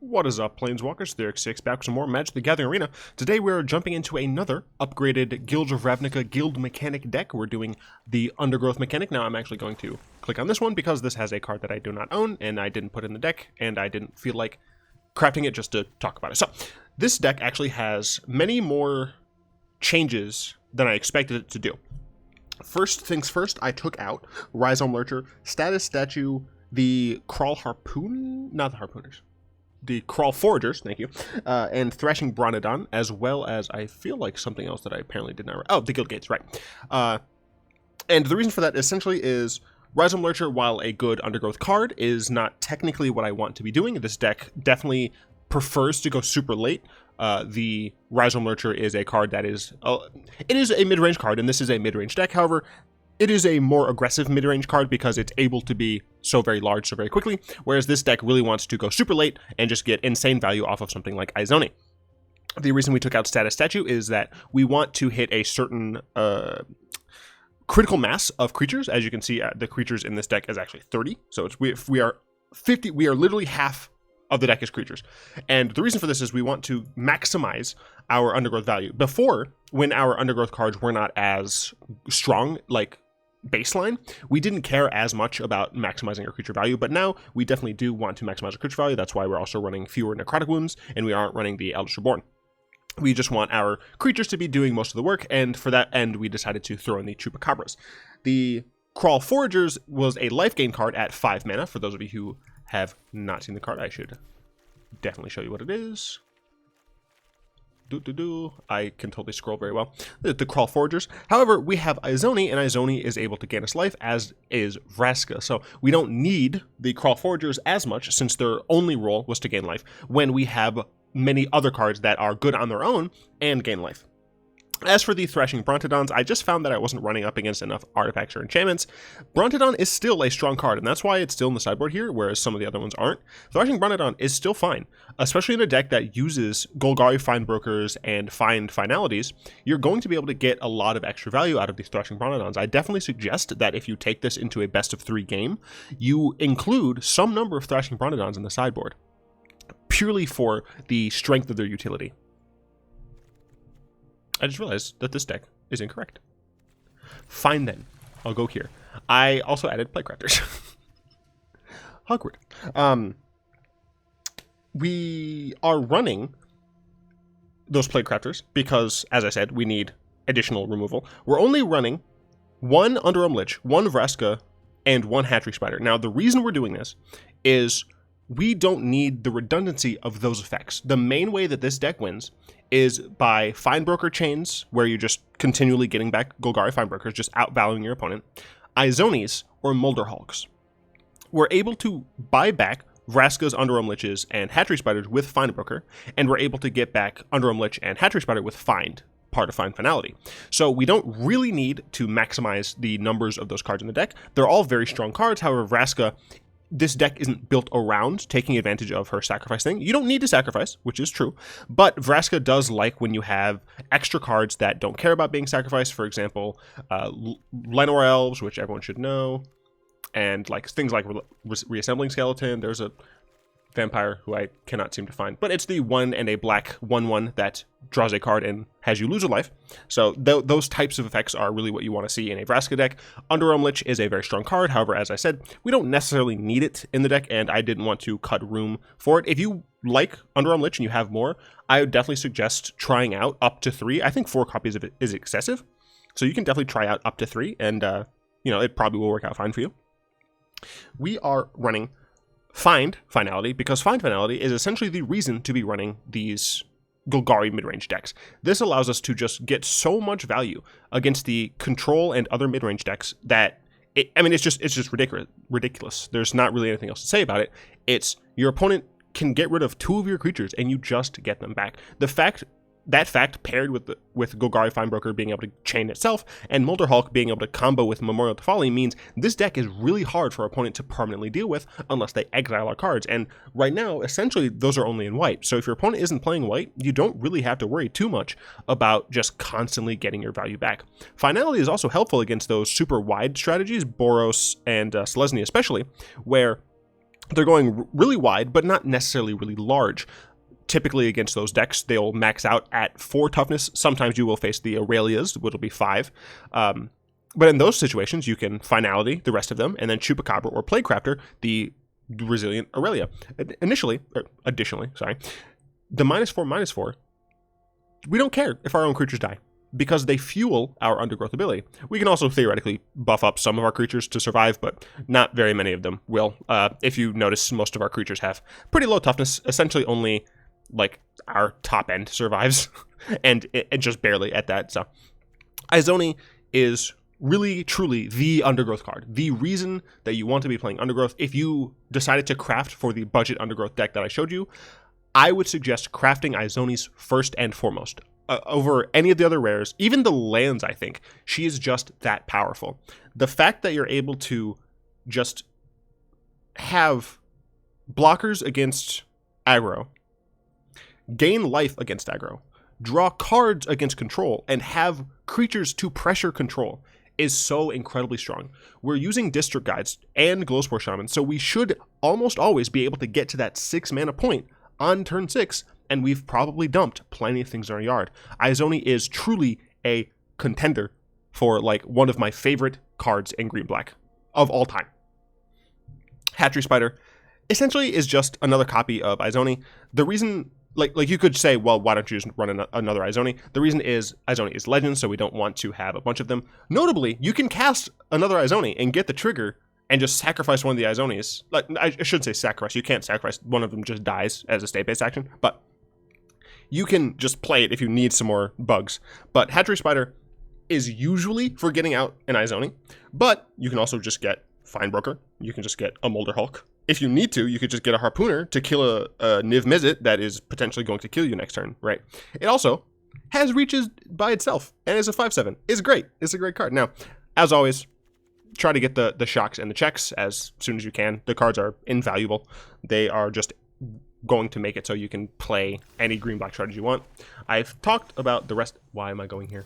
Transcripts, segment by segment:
What is up, Planeswalkers? Therex6 back with some more Magic the Gathering Arena. Today we're jumping into another upgraded Guilds of Ravnica guild mechanic deck. We're doing the Undergrowth mechanic. Now I'm actually going to click on this one because this has a card that I do not own and I didn't put in the deck and I didn't feel like crafting it just to talk about it. So this deck actually has many more changes than I expected it to do. First things first, I took out Rhizome Lurcher, Status Statue, the Kraul Harpooner, not the Harpooners. The Kraul Foragers, thank you, and Thrashing Bronodon, as well as I feel like something else that I apparently did not. Oh, the Guild Gates, right. And the reason for that essentially is Rhizome Lurcher, while a good Undergrowth card, is not technically what I want to be doing. This deck definitely prefers to go super late. The Rhizome Lurcher is a card that is, it is a mid-range card, and this is a mid-range deck. However, it is a more aggressive mid-range card because it's able to be so very large so very quickly, whereas this deck really wants to go super late and just get insane value off of something like Izoni. The reason we took out Status Statue is that we want to hit a certain critical mass of creatures. As you can see, the creatures in this deck is actually 30, so it's, we are 50. We are literally half of the deck is creatures. And the reason for this is we want to maximize our Undergrowth value. Before, when our Undergrowth cards were not as strong, like baseline, we didn't care as much about maximizing our creature value, but now we definitely do want to maximize our creature value. That's why we're also running fewer Necrotic Wounds, and we aren't running the Eldritch Reborn. We just want our creatures to be doing most of the work, and for that end, we decided to throw in the Chupacabras. The Kraul Foragers was a life gain card at 5 mana. For those of you who have not seen the card, I should definitely show you what it is. I can totally scroll very well. The Kraul Foragers. However, we have Izoni, and Izoni is able to gain us life, as is Vraska. So we don't need the Kraul Foragers as much, since their only role was to gain life, when we have many other cards that are good on their own and gain life. As for the Thrashing Brontodons, I just found that I wasn't running up against enough artifacts or enchantments. Brontodon is still a strong card, and that's why it's still in the sideboard here, whereas some of the other ones aren't. Thrashing Brontodon is still fine, especially in a deck that uses Golgari Findbrokers and Finalities. You're going to be able to get a lot of extra value out of these Thrashing Brontodons. I definitely suggest that if you take this into a best-of-3 game, you include some number of Thrashing Brontodons in the sideboard, purely for the strength of their utility. I just realized that this deck is incorrect. Fine then. I'll go here. I also added Plaguecrafters. Awkward. We are running those Plaguecrafters because, as I said, we need additional removal. We're only running 1 Underrealm Lich, 1 Vraska, and 1 Hatchery Spider. Now, the reason we're doing this is we don't need the redundancy of those effects. The main way that this deck wins is by Findbroker chains, where you're just continually getting back Golgari Findbrokers, just outvaluing your opponent, Izonis, or Molderhulks. We're able to buy back Vraska's Underrealm Liches and Hatchery Spiders with Findbroker, and we're able to get back Underrealm Lich and Hatchery Spider with Find, part of Find Finality. So we don't really need to maximize the numbers of those cards in the deck. They're all very strong cards. However, Vraska, this deck isn't built around taking advantage of her sacrifice thing. You don't need to sacrifice, which is true, but Vraska does like when you have extra cards that don't care about being sacrificed. For example, Llanowar Elves, which everyone should know, and like things like Reassembling Skeleton. There's a vampire who I cannot seem to find, but it's the 1 and a black 1/1 that draws a card and has you lose a life. So those types of effects are really what you want to see in a Vraska deck. Underrealm Lich is a very strong card. However, as I said, we don't necessarily need it in the deck, and I didn't want to cut room for it. If you like Underrealm Lich and you have more, I would definitely suggest trying out up to 3. I think 4 copies of it is excessive, so you can definitely try out up to 3, and it probably will work out fine for you. We are running Find Finality, because Find Finality is essentially the reason to be running these Golgari midrange decks. This allows us to just get so much value against the control and other midrange decks that it's just ridiculous. There's not really anything else to say about it. It's your opponent can get rid of 2 of your creatures and you just get them back. That fact paired with Golgari Findbroker being able to chain itself and Molderhulk being able to combo with Memorial to Folly means this deck is really hard for our opponent to permanently deal with unless they exile our cards. And right now, essentially, those are only in white. So if your opponent isn't playing white, you don't really have to worry too much about just constantly getting your value back. Finality is also helpful against those super wide strategies, Boros and Selesnya especially, where They're going really wide, but not necessarily really large. Typically against those decks, they'll max out at 4 toughness. Sometimes you will face the Aurelias, which will be 5. But in those situations, you can Finality the rest of them, and then Chupacabra or Plaguecrafter, the resilient Aurelia. Additionally, the -4/-4, we don't care if our own creatures die, because they fuel our Undergrowth ability. We can also theoretically buff up some of our creatures to survive, but not very many of them will. If you notice, most of our creatures have pretty low toughness. Essentially only like our top end survives, and it just barely at that. So Izoni is really, truly the Undergrowth card. The reason that you want to be playing Undergrowth, if you decided to craft for the budget Undergrowth deck that I showed you, I would suggest crafting Izoni's first and foremost. Over any of the other rares, even the lands, I think. She is just that powerful. The fact that you're able to just have blockers against aggro, gain life against aggro, draw cards against control, and have creatures to pressure control is so incredibly strong. We're using District Guides and Glowspore Shaman, so we should almost always be able to get to that 6 mana point on turn 6, and we've probably dumped plenty of things in our yard. Izoni is truly a contender for like one of my favorite cards in green-black of all time. Hatchery Spider essentially is just another copy of Izoni. The reason, like you could say, well, why don't you just run another Izoni? The reason is Izoni is legend, so we don't want to have a bunch of them. Notably, you can cast another Izoni and get the trigger and just sacrifice one of the Izonis. Like, I shouldn't say sacrifice. You can't sacrifice. One of them just dies as a state-based action. But you can just play it if you need some more bugs. But Hatchery Spider is usually for getting out an Izoni. But you can also just get Findbroker. You can just get a Molderhulk. If you need to, you could just get a Harpooner to kill a Niv Mizzet that is potentially going to kill you next turn, right? It also has reaches by itself and is a 5/7. It's great. It's a great card. Now, as always, try to get the shocks and the checks as soon as you can. The cards are invaluable. They are just going to make it so you can play any green-black strategy you want. I've talked about the rest. Why am I going here?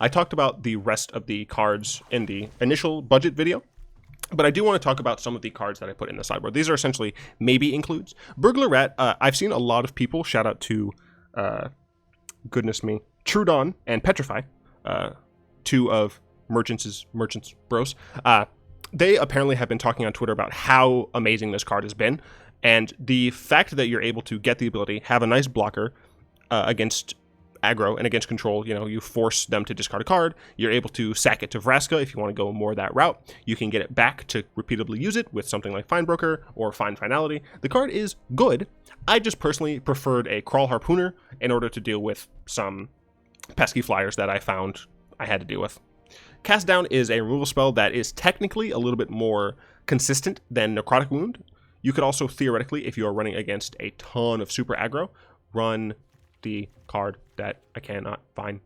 I talked about the rest of the cards in the initial budget video, but I do want to talk about some of the cards that I put in the sideboard. These are essentially maybe includes. Burglar Rat, I've seen a lot of people, shout out to, goodness me, Trudon and Petrify, 2 of Merchants Bros. They apparently have been talking on Twitter about how amazing this card has been, and the fact that you're able to get the ability, have a nice blocker against aggro and against control, you know, you force them to discard a card, you're able to sack it to Vraska if you want to go more that route, you can get it back to repeatedly use it with something like Findbroker or Find Finality. The card is good. I just personally preferred a Kraul Harpooner in order to deal with some pesky flyers that I found I had to deal with. Cast Down is a removal spell that is technically a little bit more consistent than Necrotic Wound. You could also, theoretically, if you are running against a ton of super aggro, run the card that I cannot find.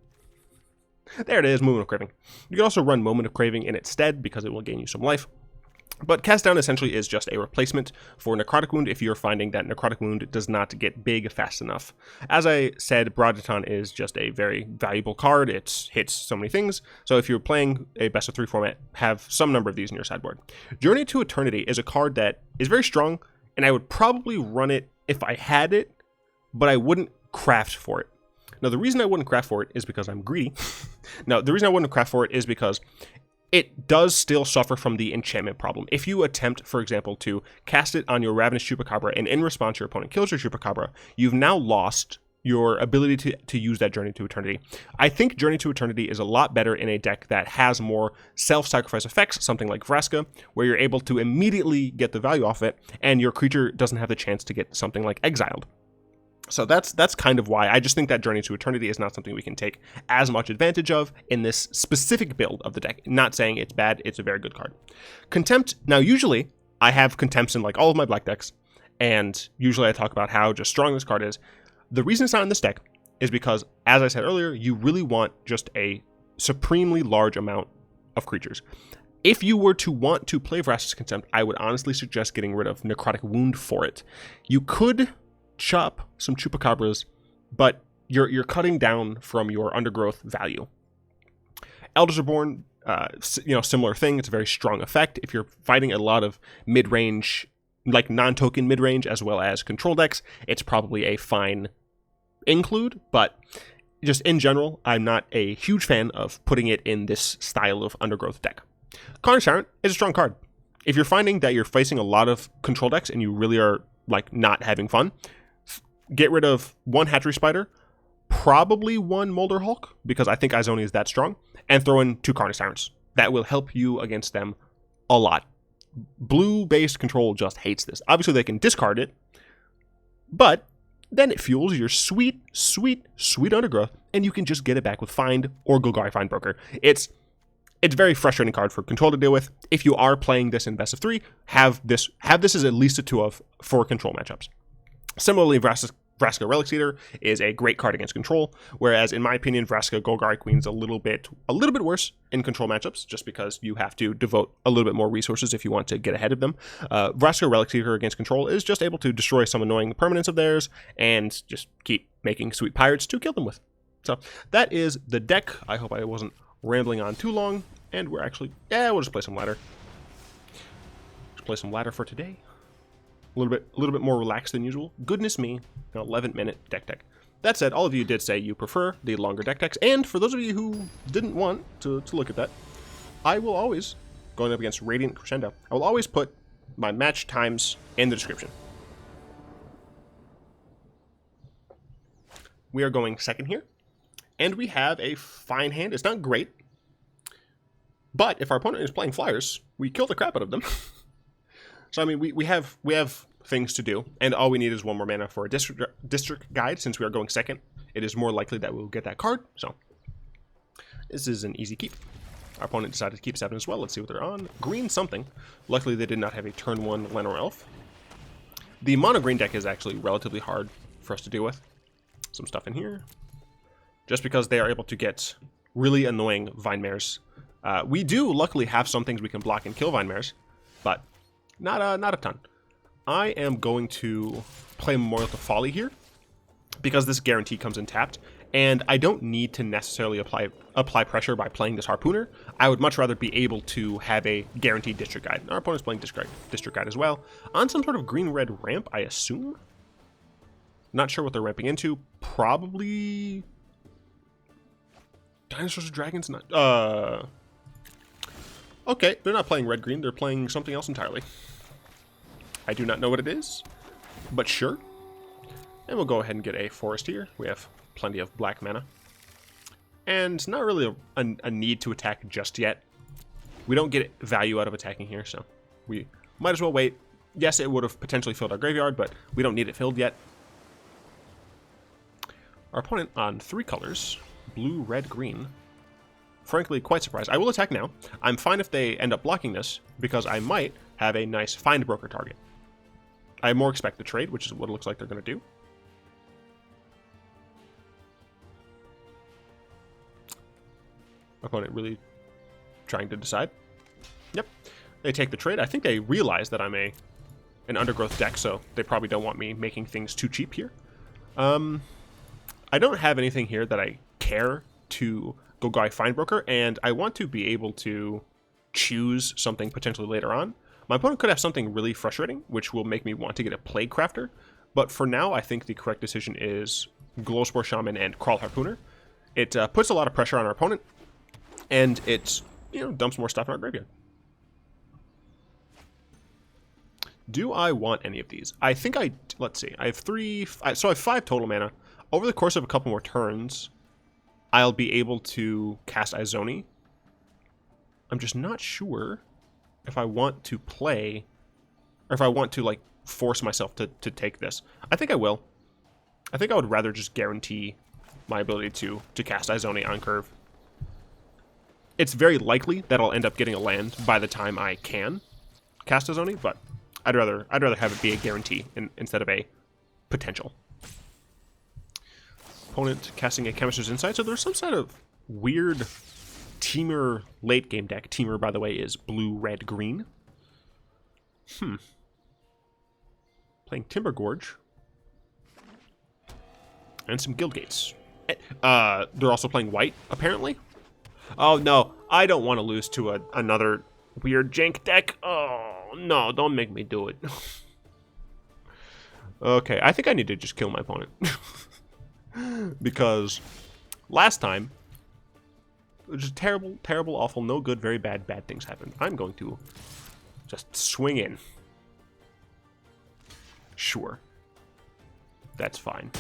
There it is, Moment of Craving. You can also run Moment of Craving in its stead because it will gain you some life. But Cast Down essentially is just a replacement for Necrotic Wound if you're finding that Necrotic Wound does not get big fast enough. As I said, Broadaton is just a very valuable card. It hits so many things. So if you're playing a best of 3 format, have some number of these in your sideboard. Journey to Eternity is a card that is very strong, and I would probably run it if I had it, but I wouldn't craft for it. Now, the reason I wouldn't craft for it is because I'm greedy. No, the reason I wouldn't craft for it is because it does still suffer from the enchantment problem. If you attempt, for example, to cast it on your Ravenous Chupacabra, and in response your opponent kills your Chupacabra, you've now lost your ability to use that Journey to Eternity. I think Journey to Eternity is a lot better in a deck that has more self-sacrifice effects, something like Vraska, where you're able to immediately get the value off it, and your creature doesn't have the chance to get something like exiled. So that's kind of why I just think that Journey to Eternity is not something we can take as much advantage of in this specific build of the deck. Not saying it's bad, it's a very good card. Contempt, now usually I have Contempts in like all of my black decks, and usually I talk about how just strong this card is. The reason it's not in this deck is because, as I said earlier, you really want just a supremely large amount of creatures. If you were to want to play Vraska's Contempt, I would honestly suggest getting rid of Necrotic Wound for it. You could chop some Chupacabras, but you're cutting down from your Undergrowth value. Elders Reborn, similar thing. It's a very strong effect. If you're fighting a lot of mid-range, like non-token mid-range as well as control decks, it's probably a fine include, but just in general, I'm not a huge fan of putting it in this style of Undergrowth deck. Carnage Tyrant is a strong card. If you're finding that you're facing a lot of control decks and you really are like not having fun, get rid of one Hatchery Spider, probably one Molderhulk, because I think Izoni is that strong, and throw in 2 Carnage Tyrants. That will help you against them a lot. Blue-based control just hates this. Obviously, they can discard it, but then it fuels your sweet, sweet, sweet Undergrowth, and you can just get it back with Find or Golgari Findbroker. It's a very frustrating card for control to deal with. If you are playing this in best of 3, have this as at least a 2 of for control matchups. Similarly, Vraska Relic Seeder is a great card against control, whereas in my opinion, Vraska Golgari Queen's a little bit worse in control matchups, just because you have to devote a little bit more resources if you want to get ahead of them. Vraska Relic Seeder against control is just able to destroy some annoying permanents of theirs and just keep making sweet pirates to kill them with. So that is the deck. I hope I wasn't rambling on too long, and we're actually, we'll just play some ladder. Just play some ladder for today. A little bit more relaxed than usual. Goodness me, an 11-minute DeckTech. That said, all of you did say you prefer the longer DeckTechs, and for those of you who didn't want to look at that, I will always, going up against Radiant Crescendo, I will always put my match times in the description. We are going second here, and we have a fine hand. It's not great, but if our opponent is playing flyers, we kill the crap out of them. So, I mean, we have things to do, and all we need is 1 more mana for a district guide. Since we are going second, it is more likely that we'll get that card, so this is an easy keep. Our opponent decided to keep 7 as well. Let's see what they're on. Green something. Luckily, they did not have a turn 1 Llanowar Elf. The mono-green deck is actually relatively hard for us to deal with. Some stuff in here. Just because they are able to get really annoying Vine Mares. We do, luckily, have some things we can block and kill Vine Mares, but not a ton. I am going to play Memorial to Folly here, because this guarantee comes in tapped, and I don't need to necessarily apply pressure by playing this Harpooner. I would much rather be able to have a guaranteed district guide. Our opponent's playing district guide as well, on some sort of green-red ramp, I assume? Not sure what they're ramping into. Probably Dinosaurs or Dragons? Not, okay, they're not playing red-green, they're playing something else entirely. I do not know what it is, but sure. And we'll go ahead and get a forest here. We have plenty of black mana. And not really a need to attack just yet. We don't get value out of attacking here, so we might as well wait. Yes, it would have potentially filled our graveyard, but we don't need it filled yet. Our opponent on 3 colors, blue, red, green. Frankly, quite surprised. I will attack now. I'm fine if they end up blocking this, because I might have a nice Findbroker target. I more expect the trade, which is what it looks like they're going to do. Opponent really trying to decide. Yep. They take the trade. I think they realize that I'm an Undergrowth deck, so they probably don't want me making things too cheap here. I don't have anything here that I care to Golgari Findbroker, and I want to be able to choose something potentially later on. My opponent could have something really frustrating, which will make me want to get a Plaguecrafter, but for now, I think the correct decision is Glowspore Shaman and Kraul Harpooner. It puts a lot of pressure on our opponent, and it, dumps more stuff in our graveyard. Do I want any of these? I think let's see, I have 3, so I have 5 total mana. Over the course of a couple more turns, I'll be able to cast Izoni. I'm just not sure if I want to play, or if I want to, like, force myself to take this. I think I will. I think I would rather just guarantee my ability to cast Izoni on curve. It's very likely that I'll end up getting a land by the time I can cast Izoni, but I'd rather have it be a guarantee instead of a potential. Opponent casting a Chemist's Insight, so there's some sort of weird Teamer late game deck. Teamer, by the way, is blue, red, green. Playing Timber Gorge. And some Guild Gates. They're also playing white, apparently. Oh, no. I don't want to lose to another weird jank deck. Oh, no. Don't make me do it. Okay, I think I need to just kill my opponent. Because last time, it was just terrible, terrible, awful, no good, very bad, bad things happened. I'm going to just swing in. Sure. That's fine.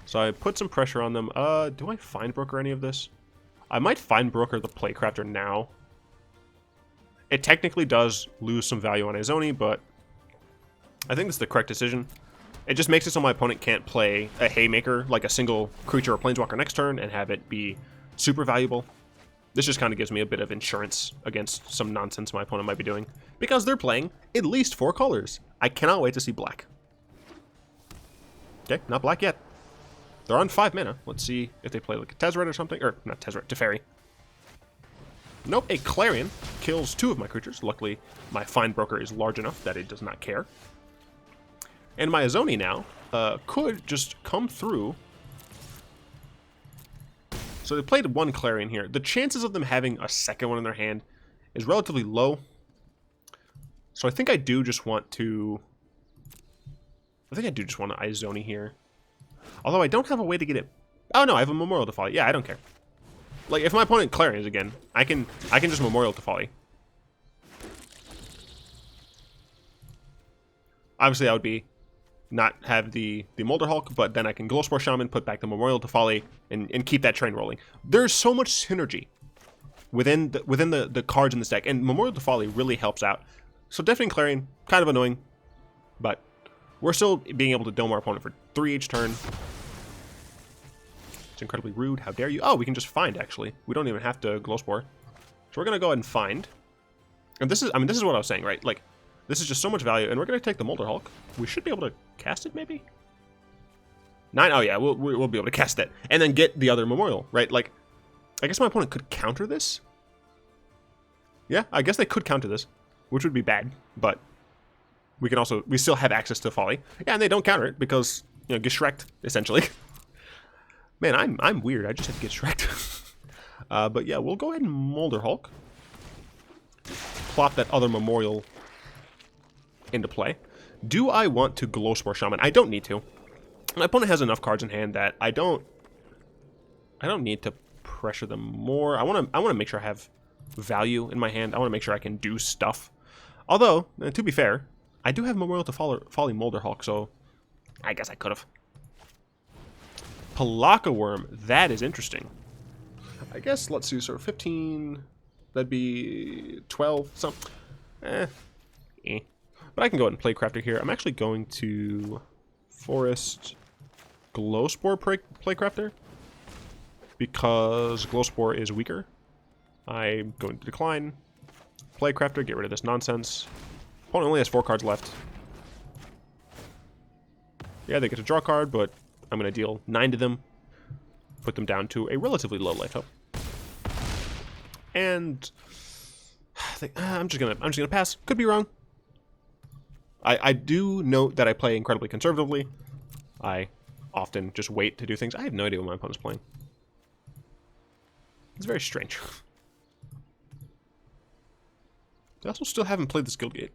So I put some pressure on them. Do I Findbroker any of this? I might Findbroker the Plaguecrafter now. It technically does lose some value on Izoni, but I think this is the correct decision. It just makes it so my opponent can't play a Haymaker, like a single creature or Planeswalker next turn, and have it be super valuable. This just kind of gives me a bit of insurance against some nonsense my opponent might be doing, because they're playing at least 4 colors. I cannot wait to see black. Okay, not black yet. They're on 5 mana. Let's see if they play like a Tezzeret or something. Or, not Tezzeret, Teferi. Nope, a Clarion kills 2 of my creatures. Luckily, my Findbroker is large enough that it does not care. And my Izoni now could just come through. So they played 1 Clarion here. The chances of them having a second one in their hand is relatively low. So I think I do just want to... I think I do just want to Izoni here. Although I don't have a way to get it... Oh no, I have a Memorial to Folly. Yeah, I don't care. Like, if my opponent Clarions again, I can just Memorial to Folly. Obviously, I would be not have the Molderhulk, but then I can Glowspore Shaman, put back the Memorial to Folly, and keep that train rolling. There's so much synergy within the cards in this deck, and Memorial to Folly really helps out. So deafening Clarion, kind of annoying, but we're still being able to dome our opponent for 3 each turn. It's incredibly rude. How dare you? Oh, we can just find, actually. We don't even have to Glowspore. So we're going to go ahead and find. And this is, I mean, this is what I was saying, right? Like, this is just so much value, and we're going to take the Molderhulk. We should be able to cast it, maybe? 9? Oh, yeah, we'll be able to cast it. And then get the other Memorial, right? Like, I guess my opponent could counter this. Yeah, I guess they could counter this, which would be bad, but we can also, we still have access to Folly. Yeah, and they don't counter it because, you know, get Shrek'd, essentially. Man, I'm weird. I just have to get Shrek'd. But yeah, we'll go ahead and Molderhulk. Plop that other Memorial into play. Do I want to Glowspore Shaman? I don't need to. My opponent has enough cards in hand that I don't need to pressure them more. I want to make sure I have value in my hand. I want to make sure I can do stuff. Although, to be fair, I do have Memorial to Folly Molderhulk, so I guess I could have. Palaka Worm, that is interesting. I guess, let's see, so 15, that'd be 12, something. But I can go ahead and Plaguecrafter here. I'm actually going to Forest Glowspore Plaguecrafter because Glowspore is weaker. I'm going to decline. Plaguecrafter, get rid of this nonsense. Opponent only has 4 cards left. Yeah, they get to draw a card, but I'm going to deal 9 to them. Put them down to a relatively low life total. And I think, I'm just gonna pass. Could be wrong. I do note that I play incredibly conservatively. I often just wait to do things. I have no idea what my opponent's playing. It's very strange. They also still haven't played this Guildgate.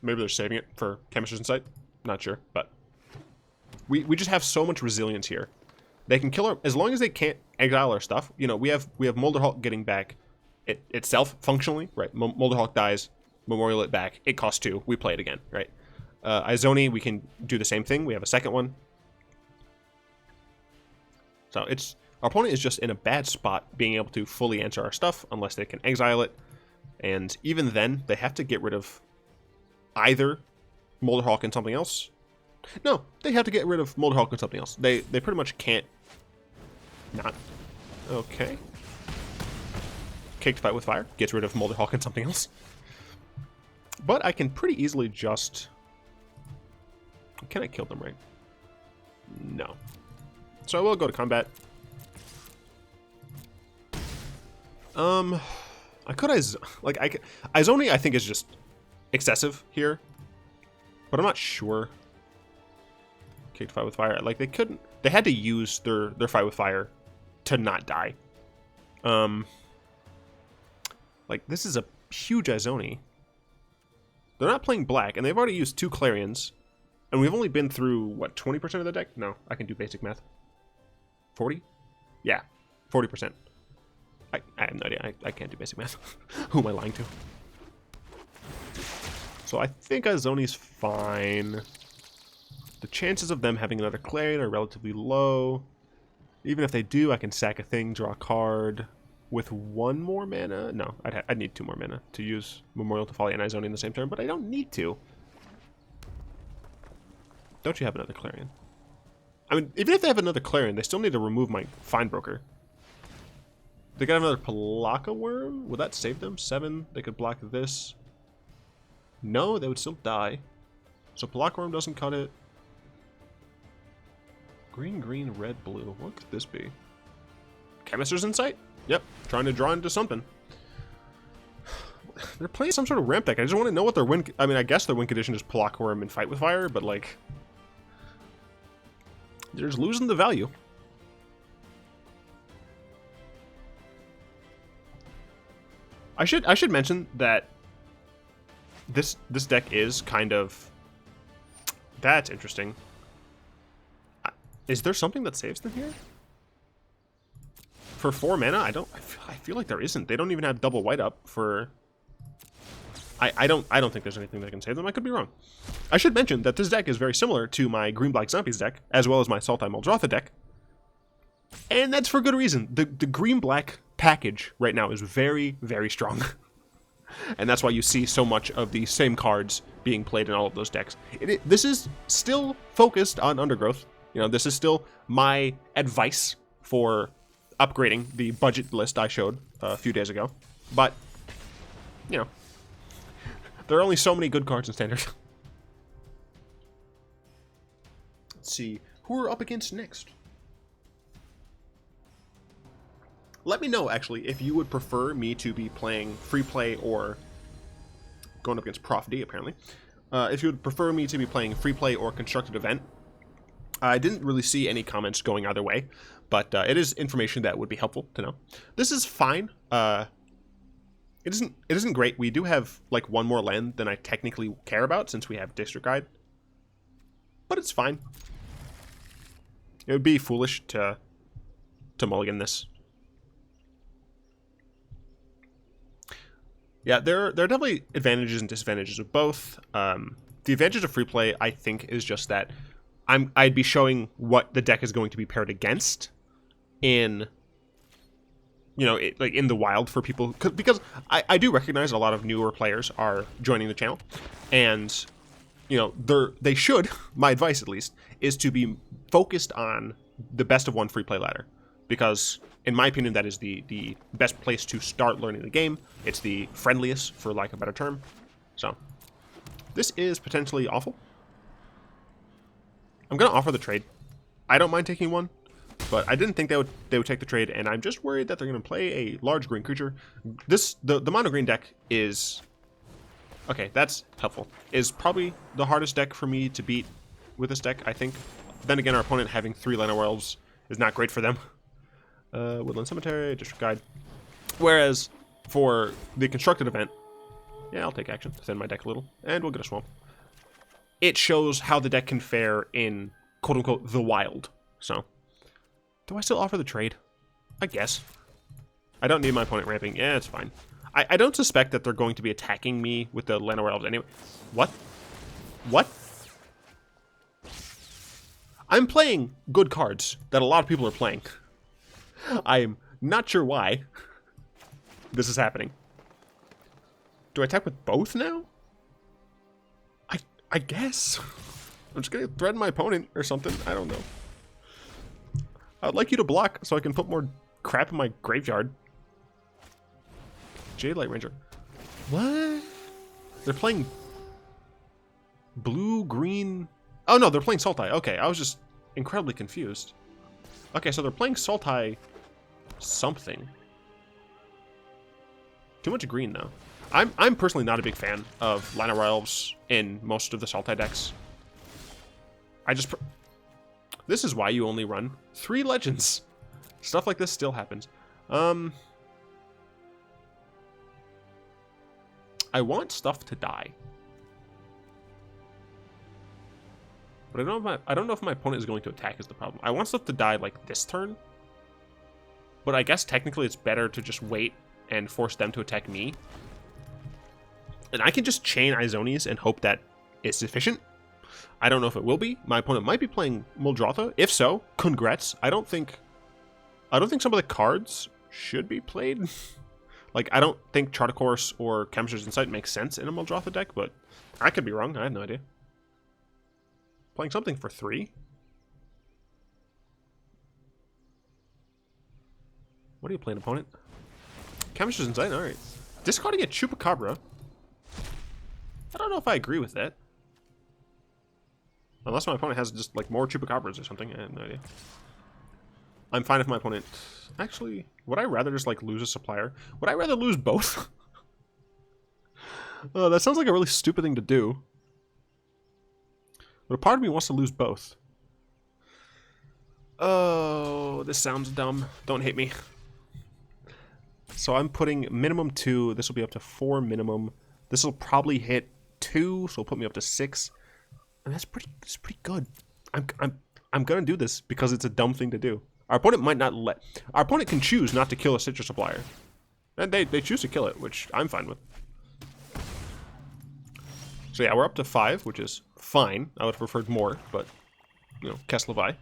Maybe they're saving it for Chemist's Insight. Not sure, but we just have so much resilience here. They can kill our, as long as they can't exile our stuff. You know, we have Molderhulk getting back itself functionally, right? Molderhulk dies, Memorial it back. It costs 2. We play it again, right? Izoni, we can do the same thing. We have a second one. So it's, our opponent is just in a bad spot being able to fully answer our stuff unless they can exile it. And even then, they have to get rid of either Molderhulk and something else. No, they have to get rid of Molderhulk and something else. They pretty much can't not. Okay. Caked Fight with Fire gets rid of Molderhulk and something else. But I can pretty easily just... Can I kill them, right? No. So I will go to combat. I could Izoni I think is just excessive here. But I'm not sure. Caked Fight with Fire. Like, they had to use their Fight with Fire to not die. Like, this is a huge Izoni. They're not playing black, and they've already used 2 Clarions. And we've only been through, what, 20% of the deck? No, I can do basic math. 40? Yeah, 40%. I have no idea. I can't do basic math. Who am I lying to? So I think Izoni's fine. The chances of them having another Clarion are relatively low. Even if they do, I can sack a thing, draw a card with 1 more mana. No, I'd need 2 more mana to use Memorial to Folly and Izoni in the same turn, but I don't need to. Don't you have another Clarion? I mean, even if they have another Clarion, they still need to remove my Findbroker. They got another Palaka Worm? Would that save them? 7? They could block this. No, they would still die. So Palaka Worm doesn't cut it. Green, green, red, blue. What could this be? Chemist's Insight? Yep, trying to draw into something. They're playing some sort of ramp deck. I just want to know what their win... I mean, I guess their win condition is Palaka Worm and Fight with Fire, but like... they're just losing the value. I should mention that this deck is kind of... That's interesting. Is there something that saves them here? For 4 mana, I feel like there isn't. They don't even have double white up for... I don't think there's anything that can save them. I could be wrong. I should mention that this deck is very similar to my Green-Black Zombies deck, as well as my Sultai MidrangeControl deck. And that's for good reason. The Green-Black package right now is very, very strong. And that's why you see so much of the same cards being played in all of those decks. This is still focused on Undergrowth. You know, this is still my advice for upgrading the budget list I showed a few days ago. But, you know, there are only so many good cards in Standard. Let's see, who we're up against next. Let me know, actually, if you would prefer me to be playing free play or going up against Prof D, apparently. If you would prefer me to be playing free play or constructed event. I didn't really see any comments going either way, but it is information that would be helpful to know. This is fine. It isn't great. We do have like 1 more land than I technically care about since we have District Guide, but it's fine. It would be foolish to mulligan this. Yeah, there are definitely advantages and disadvantages of both. The advantage of free play, I think, is just that I'd be showing what the deck is going to be paired against in, you know, like in the wild for people, because I do recognize a lot of newer players are joining the channel, and you know they should. My advice, at least, is to be focused on the best of 1 free play ladder, because in my opinion that is the best place to start learning the game. It's the friendliest, for lack of a better term. So this is potentially awful. I'm gonna offer the trade. I don't mind taking 1, but I didn't think they would take the trade, and I'm just worried that they're gonna play a large green creature. The mono green deck is okay. That's helpful. Is probably the hardest deck for me to beat with this deck, I think. Then again, our opponent having 3 Llanowar Elves is not great for them. Woodland Cemetery, District Guide. Whereas for the constructed event, yeah, I'll take action to thin my deck a little, and we'll get a swamp. It shows how the deck can fare in quote-unquote the wild. So, do I still offer the trade? I guess. I don't need my opponent ramping. Yeah, it's fine. I don't suspect that they're going to be attacking me with the Llanowar Elves anyway. What? What? I'm playing good cards that a lot of people are playing. I'm not sure why this is happening. Do I attack with both now? I guess. I'm just gonna threaten my opponent or something. I don't know. I'd like you to block so I can put more crap in my graveyard. Jade Light Ranger. What? They're playing blue, green. Oh no, they're playing Sultai. Okay, I was just incredibly confused. Okay, so they're playing Sultai something. Too much green though. I'm personally not a big fan of Llanowar Elves in most of the Sultai decks. This is why you only run 3 legends. Stuff like this still happens. I want stuff to die. But I don't know if my opponent is going to attack is the problem. I want stuff to die like this turn. But I guess technically it's better to just wait and force them to attack me. And I can just chain Izonis and hope that is sufficient. I don't know if it will be. My opponent might be playing Muldrotha. If so, congrats. I don't think some of the cards should be played. Like, I don't think Chart Course or Chemist's Insight makes sense in a Muldrotha deck, but I could be wrong. I have no idea. Playing something for 3? What are you playing, opponent? Chemist's Insight? Alright. Discarding a Chupacabra. I don't know if I agree with that. Unless my opponent has just, like, more Chupacabras or something. I have no idea. I'm fine if my opponent... Actually, would I rather just, like, lose a Supplier? Would I rather lose both? That sounds like a really stupid thing to do. But a part of me wants to lose both. Oh, this sounds dumb. Don't hate me. So I'm putting minimum 2. This will be up to 4 minimum. This will probably hit 2, so it'll put me up to 6. And that's pretty good. I'm gonna do this because it's a dumb thing to do. Our opponent might not let... Our opponent can choose not to kill a Citrus Supplier. And they choose to kill it, which I'm fine with. So yeah, we're up to 5, which is fine. I would have preferred more, but, you know, Keslevi.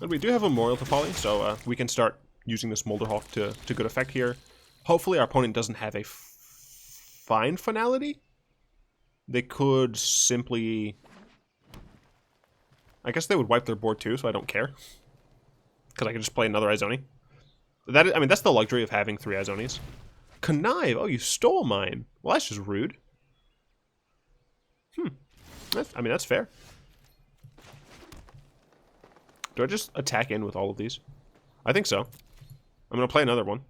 And we do have a Memorial to Folly, so we can start using this Molderhulk to good effect here. Hopefully our opponent doesn't have a fine Finality. They could simply... I guess they would wipe their board too, so I don't care. Because I can just play another Izoni. I mean, that's the luxury of having 3 Izonis. Connive! Oh, you stole mine! Well, that's just rude. I mean, that's fair. Do I just attack in with all of these? I think so. I'm going to play another one.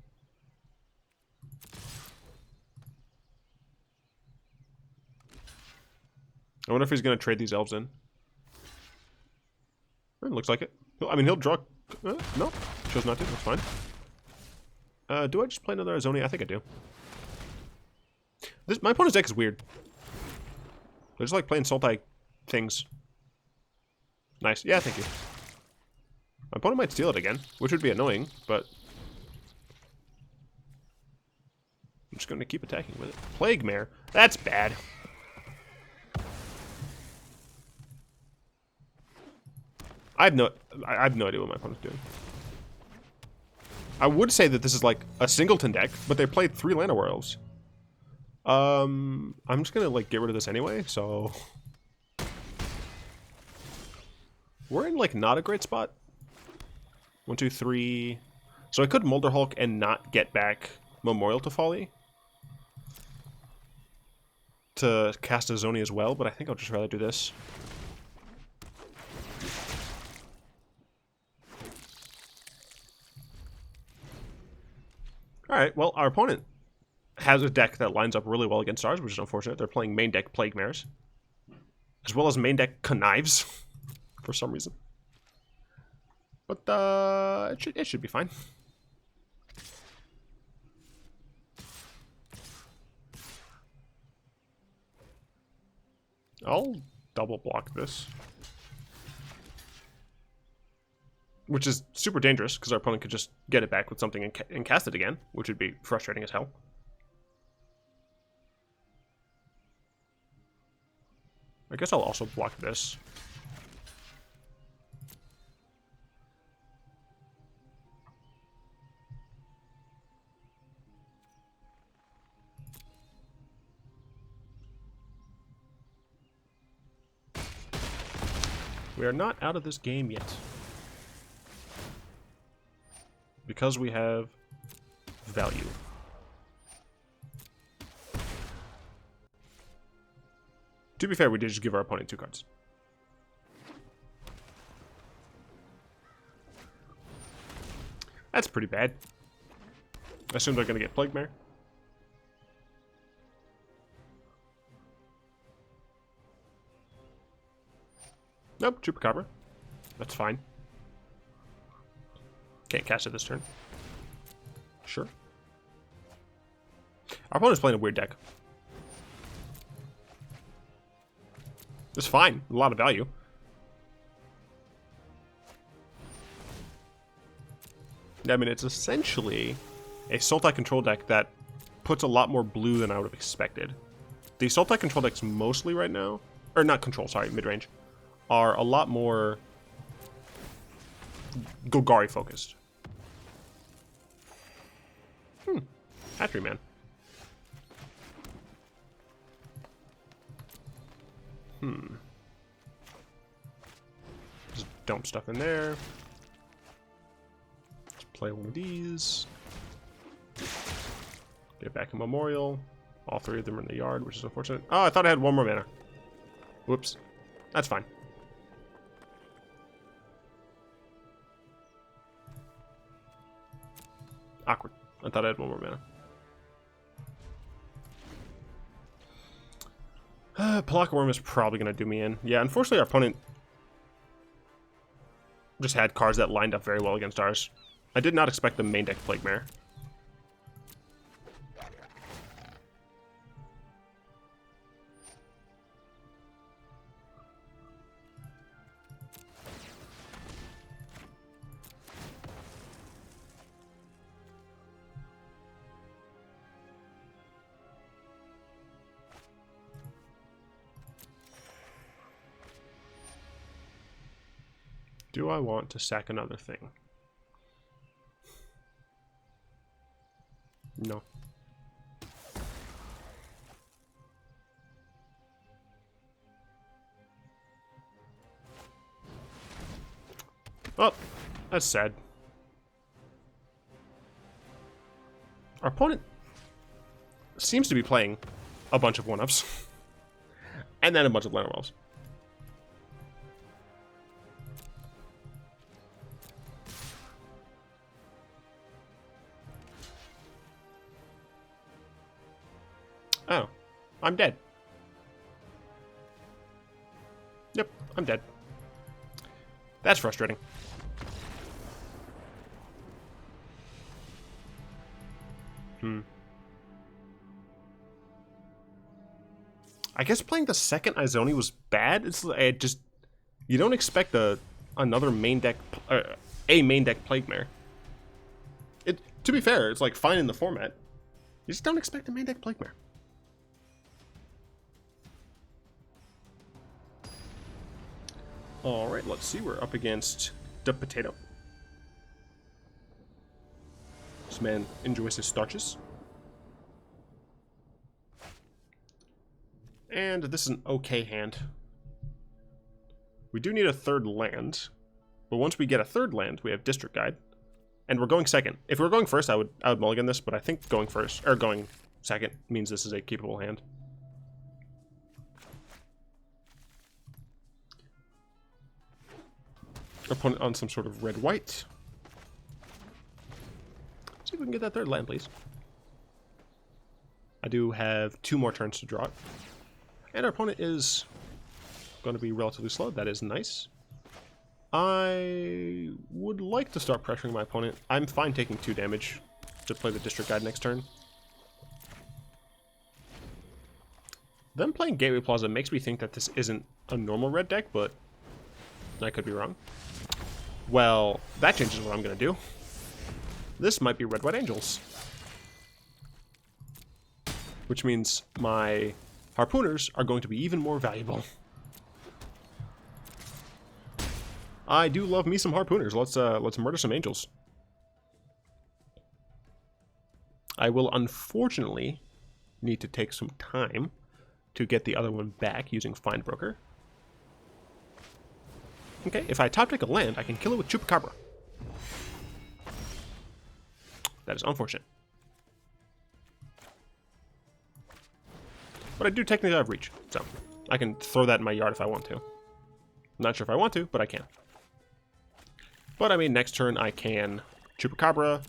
I wonder if he's going to trade these elves in. It looks like it. I mean, he'll draw... no, chose not to. That's fine. Do I just play another Izoni? I think I do. My opponent's deck is weird. They're just like playing Sultai things. Nice. Yeah, thank you. My opponent might steal it again, which would be annoying, but... I'm just going to keep attacking with it. Plague Mare. That's bad. I have no idea what my opponent's doing. I would say that this is like a singleton deck, but they played 3 Llanowar Elves. I'm just gonna like get rid of this anyway, so we're in like not a great spot. 1, 2, 3. So I could Molderhulk and not get back Memorial to Folly to cast Izoni as well, but I think I'll just rather do this. Alright, well, our opponent has a deck that lines up really well against ours, which is unfortunate. They're playing main deck Plague Mares, as well as main deck Connives, for some reason. But, it should be fine. I'll double block this. Which is super dangerous, because our opponent could just get it back with something and cast it again, which would be frustrating as hell. I guess I'll also block this. We are not out of this game yet. Because we have value. To be fair, we did just give our opponent 2 cards. That's pretty bad. I assume they're going to get Plague Mare. Nope, Chupacabra. That's fine. Can't cast it this turn. Sure. Our opponent's playing a weird deck. It's fine. A lot of value. I mean, it's essentially a Sultai control deck that puts a lot more blue than I would have expected. The Sultai control decks mostly right now, or not control, sorry, mid-range, are a lot more Golgari focused. Hatchery man. Just dump stuff in there. Let's play one of these. Get back a memorial. All three of them are in the yard, which is unfortunate. Oh, I thought I had one more mana. Whoops. That's fine. Awkward. I thought I had one more mana. Plaguecrafter is probably going to do me in. Yeah, unfortunately our opponent just had cards that lined up very well against ours. I did not expect the main deck Plaguemare. Do I want to sack another thing? No. Oh, that's sad. Our opponent seems to be playing a bunch of 1-ups. And then a bunch of Lantern Wells. Oh, I'm dead. Yep, I'm dead. That's frustrating. I guess playing the second Izoni was bad. It just you don't expect another main deck, a main deck Plaguemare. To be fair, it's like fine in the format. You just don't expect a main deck Plaguemare. Alright, let's see. We're up against the Potato. This man enjoys his starches. And this is an okay hand. We do need a third land. But once we get a third land, we have District Guide. And we're going second. If we were going first, I would mulligan this, but I think going first, or going second, means this is a keepable hand. Opponent on some sort of red-white. See if we can get that third land, please. I do have 2 more turns to draw it. And our opponent is going to be relatively slow. That is nice. I would like to start pressuring my opponent. I'm fine taking 2 damage to play the District Guide next turn. Them playing Gateway Plaza makes me think that this isn't a normal red deck, but I could be wrong. Well, that changes what I'm going to do. This might be Red-White Angels. Which means my Harpooners are going to be even more valuable. I do love me some Harpooners. Let's murder some Angels. I will unfortunately need to take some time to get the other one back using Findbroker. Okay, if I top deck a land, I can kill it with Chupacabra. That is unfortunate. But I do technically have reach, so I can throw that in my yard if I want to. I'm not sure if I want to, but I can. But I mean, next turn I can Chupacabra,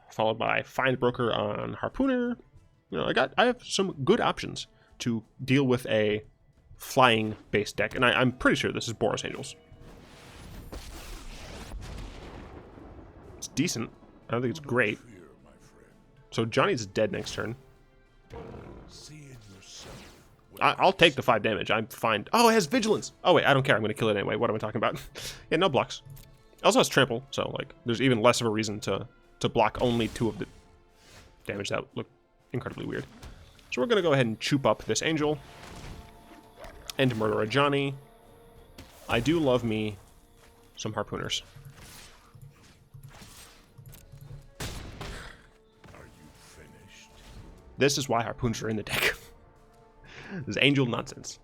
followed by Findbroker on Harpooner. You know, I have some good options to deal with a flying-based deck, and I'm pretty sure this is Boros Angels. It's decent. I don't think it's great. So Johnny's dead next turn. I'll take the 5 damage. I'm fine. Oh, it has Vigilance. Oh, wait, I don't care. I'm going to kill it anyway. What am I talking about? Yeah, no blocks. It also has Trample, so, like, there's even less of a reason to block only 2 of the damage. That would look incredibly weird. So we're going to go ahead and choop up this Angel and murder a Johnny. I do love me some Harpooners. This is why Harpooners are in the deck. This is Angel nonsense.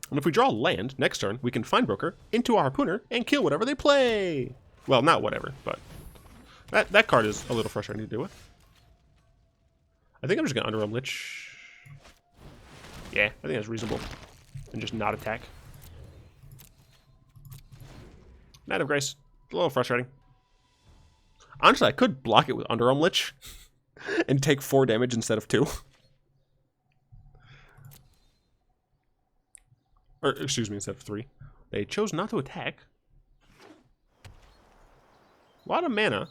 And if we draw land next turn, we can Findbroker into a Harpooner and kill whatever they play. Well, not whatever, but that card is a little frustrating to deal with. I think I'm just going to Underrealm Lich. Yeah, I think that's reasonable. And just not attack. Knight of Grace. A little frustrating. Honestly, I could block it with Underrealm Lich and take 4 damage instead of 2. Or, excuse me, instead of 3. They chose not to attack. A lot of mana.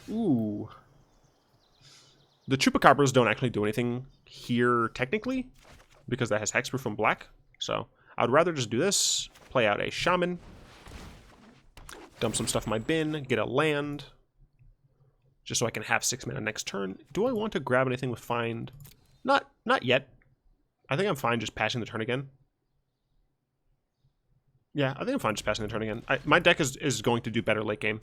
Ooh. The Chupacabras don't actually do anything here, technically, because that has Hexproof from black. So, I would rather just do this, play out a Shaman, dump some stuff in my bin, get a land, just so I can have 6 mana next turn. Do I want to grab anything with Find? Not yet. I think I'm fine just passing the turn again. Yeah, I think I'm fine just passing the turn again. My deck is going to do better late game.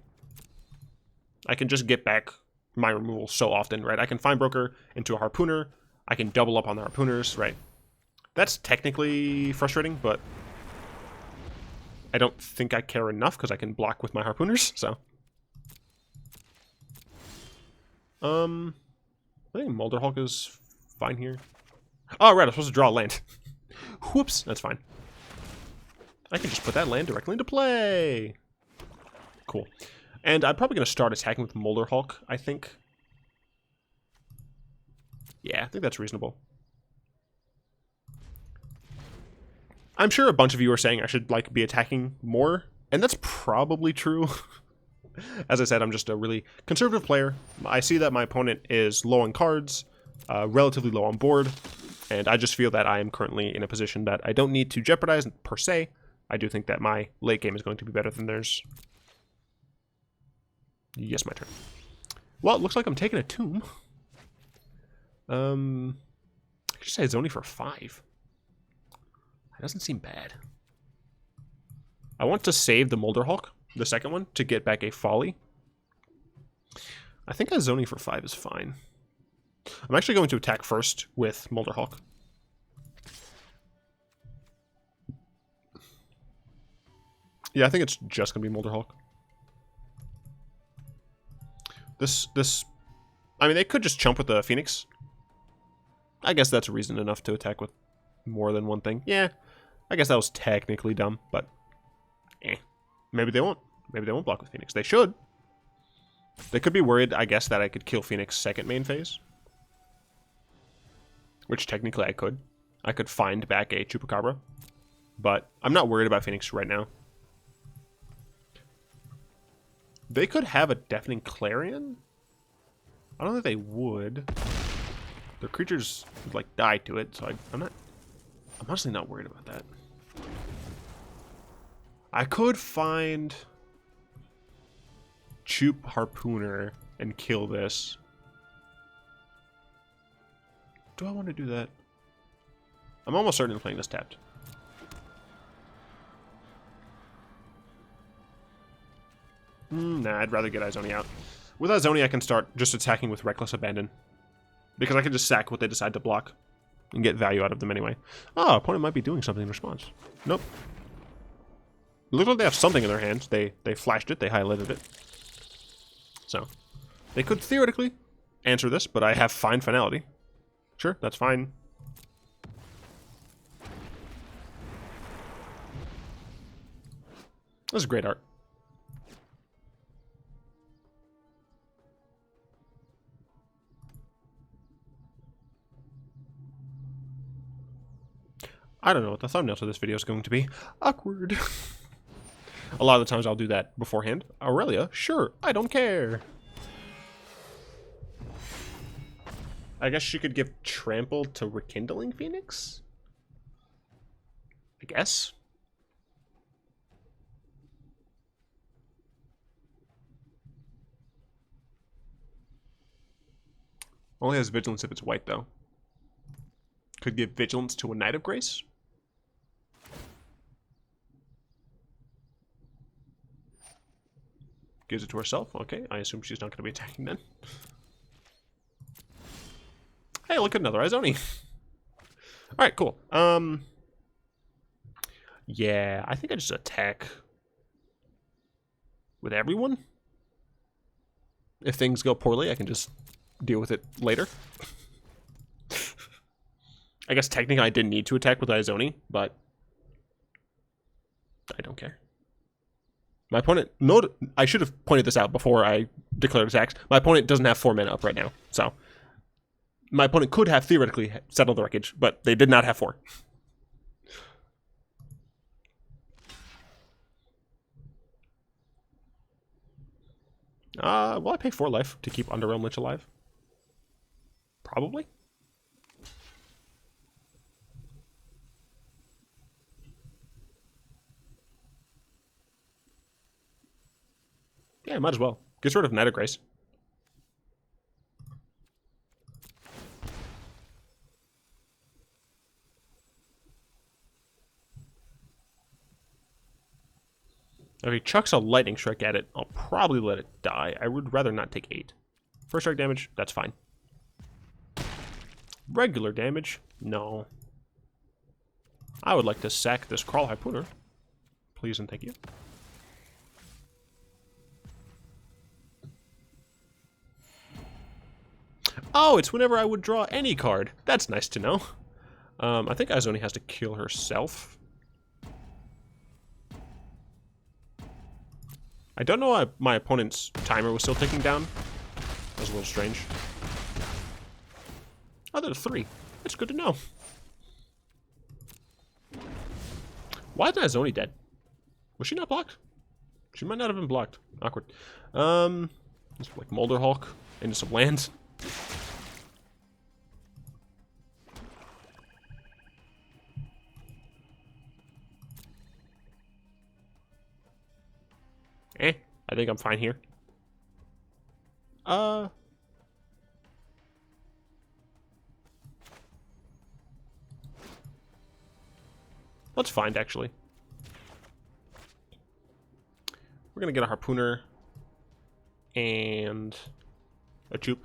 I can just get back my removal so often, right? I can Findbroker into a Harpooner. I can double up on the Harpooners, right? That's technically frustrating, but I don't think I care enough because I can block with my Harpooners, so. I think Molderhulk is fine here. Oh, right, I'm supposed to draw a land. Whoops, that's fine. I can just put that land directly into play. Cool. And I'm probably going to start attacking with Molderhulk, I think. Yeah, I think that's reasonable. I'm sure a bunch of you are saying I should, like, be attacking more, and that's probably true. As I said, I'm just a really conservative player. I see that my opponent is low on cards, relatively low on board, and I just feel that I am currently in a position that I don't need to jeopardize per se. I do think that my late game is going to be better than theirs. Yes, my turn. Well, it looks like I'm taking a tomb. I should say Izoni for 5. That doesn't seem bad. I want to save the Molderhulk, the second one, to get back a Folly. I think Izoni for 5 is fine. I'm actually going to attack first with Molderhulk. Yeah, I think it's just going to be Molderhulk. I mean, they could just chump with the Phoenix. I guess that's reason enough to attack with more than one thing. Yeah, I guess that was technically dumb, but maybe they won't. Maybe they won't block with Phoenix. They should. They could be worried, I guess, that I could kill Phoenix second main phase. Which technically I could. I could find back a Chupacabra. But I'm not worried about Phoenix right now. They could have a Deafening Clarion? I don't think they would. Their creatures would, like, die to it, so I'm honestly not worried about that. I could find Chup Harpooner and kill this. Do I want to do that? I'm almost certain of playing this tapped. Nah, I'd rather get Izoni out. With Izoni, I can start just attacking with Reckless Abandon. Because I can just sack what they decide to block. And get value out of them anyway. Oh, opponent might be doing something in response. Nope. Looks like they have something in their hands. They flashed it, they highlighted it. So, they could theoretically answer this, but I have fine Finality. Sure, that's fine. This is great art. I don't know what the thumbnail to this video is going to be. Awkward. A lot of the times I'll do that beforehand. Aurelia? Sure, I don't care. I guess she could give Trample to Rekindling Phoenix? I guess. Only has Vigilance if it's white, though. Could give Vigilance to a Knight of Grace? Gives it to herself. Okay, I assume she's not going to be attacking then. Hey, look at another Izoni. Alright, cool. Yeah, I think I just attack with everyone. If things go poorly, I can just deal with it later. I guess technically I didn't need to attack with Izoni, but I don't care. My opponent, I should have pointed this out before I declared attacks. My opponent doesn't have 4 mana up right now, so my opponent could have theoretically settled the wreckage, but they did not have 4. Will I pay 4 life to keep Underrealm Lich alive? Probably. Yeah, might as well. Get rid of Knight of Grace. If he chucks a Lightning Strike at it, I'll probably let it die. I would rather not take 8. First strike damage, that's fine. Regular damage? No. I would like to sack this Kraul Harpooner. Please and thank you. Oh, it's whenever I would draw any card. That's nice to know. I think Izoni has to kill herself. I don't know why my opponent's timer was still ticking down. That was a little strange. Oh, there's 3. That's good to know. Why isn't Izoni dead? Was she not blocked? She might not have been blocked. Awkward. Just like Molderhulk into some lands. I think I'm fine here. Let's find, actually. We're gonna get a Harpooner and a Chup.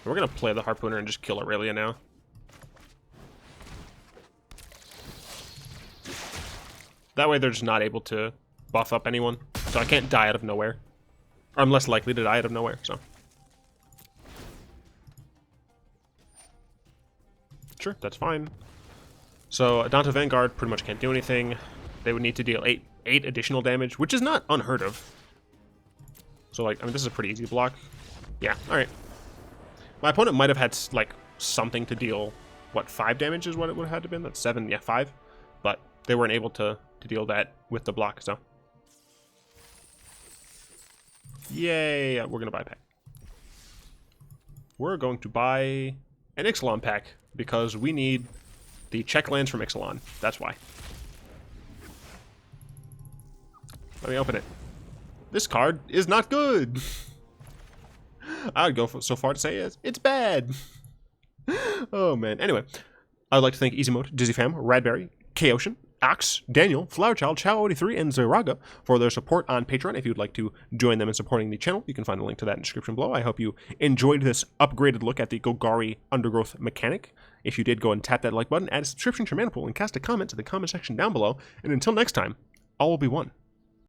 We're gonna play the Harpooner and just kill Aurelia now. That way they're just not able to buff up anyone. So I can't die out of nowhere. Or I'm less likely to die out of nowhere, so. Sure, that's fine. So Adanta Vanguard pretty much can't do anything. They would need to deal 8 additional damage, which is not unheard of. So, like, I mean, this is a pretty easy block. Yeah, alright. My opponent might have had, like, something to deal, what, 5 damage is what it would have had to been? That's 7, yeah, 5. But they weren't able to deal that with the block, so. Yay, we're gonna buy a pack. We're going to buy an Ixalan pack because we need the check lands from Ixalan. That's why. Let me open it. This card is not good. I would go so far to say it's bad. Oh man. Anyway, I'd like to thank Easy Mode, Dizzy Fam, Radberry, K-Ocean, Ox, Daniel, Flowerchild, Chow83, and Zeraga for their support on Patreon. If you'd like to join them in supporting the channel, you can find a link to that in the description below. I hope you enjoyed this upgraded look at the Golgari Undergrowth mechanic. If you did, go and tap that like button, add a subscription to your mana pool, and cast a comment to the comment section down below. And until next time, all will be one.